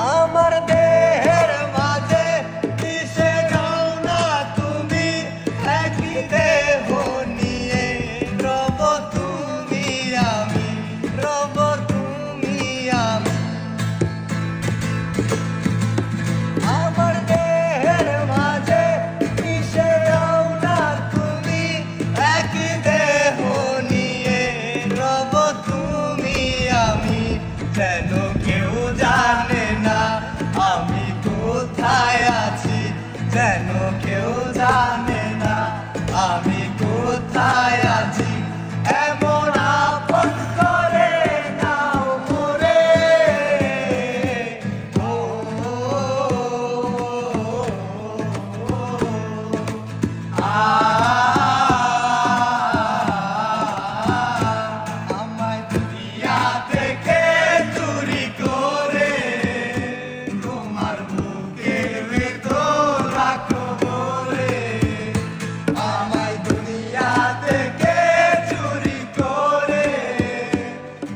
আমার দেহের মাঝে মিশে যাও না তুমি, একই দেহ নিয়ে রব তুমি আমি, রব তুমি আমি। আমার দেহের মাঝে মিশে যাও না তুমি, একই দেহ নিয়ে রব তুমি আমি। যেন কেউ জানে না আমি কোথায় আছি, যেন কেউ জানে না আমি কোথায় আছি। এমন আপন করে নাও মোরে, ও আমায় দুনিয়া থেকে চুরি করে তোমার বুকের ভেতর রাখো বলে। আমায় দুনিয়া থেকে চুরি করে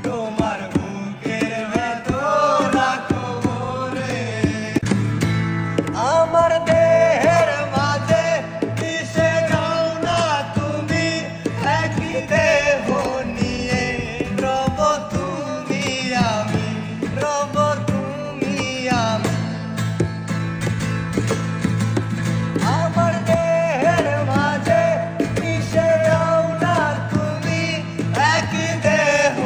তোমার বুকের ভেতর রাখো বলে। আমার দেহের মাঝে মিশে যাও না তুমি, একই দেহ নিয়ে রব তুমি আমি, রব তুমি আমি। আমার দেহের মাঝে মিশে যাও না তুমি, একই দেহ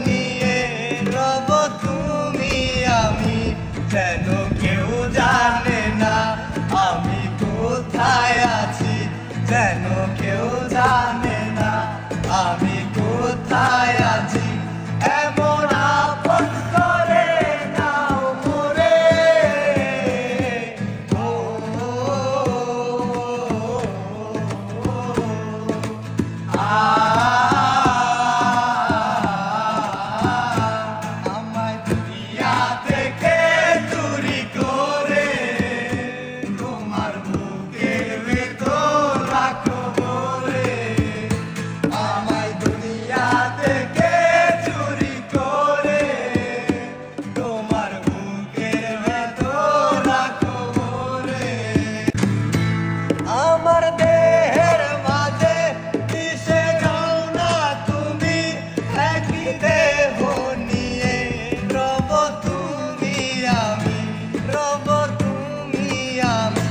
নিয়ে রব তুমি আমি। যেন কেউ জানে না আমি কোথায় আছি, যেন কেউ জানে না আমি কোথায় আছি। এমন আপন করে নাও মোরে, ও আমায় দুনিয়া থেকে চুরি করে তোমার বুকের ভেতর রাখো বলে। আমায় দুনিয়া থেকে চুরি করে তোমার বুকের ভেতর রাখো বলে। আমার দেহের মাঝে মিশে যাও না তুমি, একই দেহ নিয়ে রব তুমি আমি, রব তুমি আমি।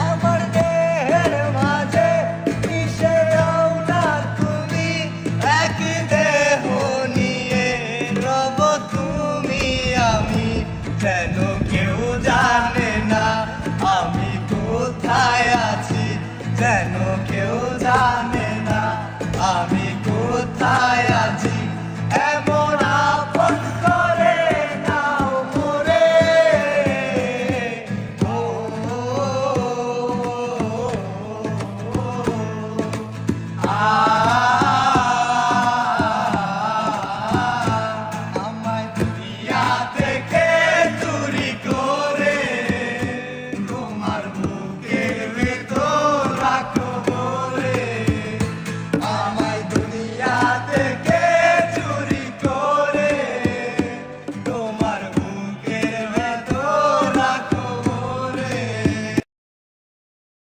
আমার দেহের মাঝে মিশে যাও না তুমি, একই দেহ নিয়ে রব তুমি আমি। যেন কেউ জানে না আমি কোথায় আছি, যেন কেউ জানে না আমি কোথায় আছি। এমন আপন করে নাও মোরে, ও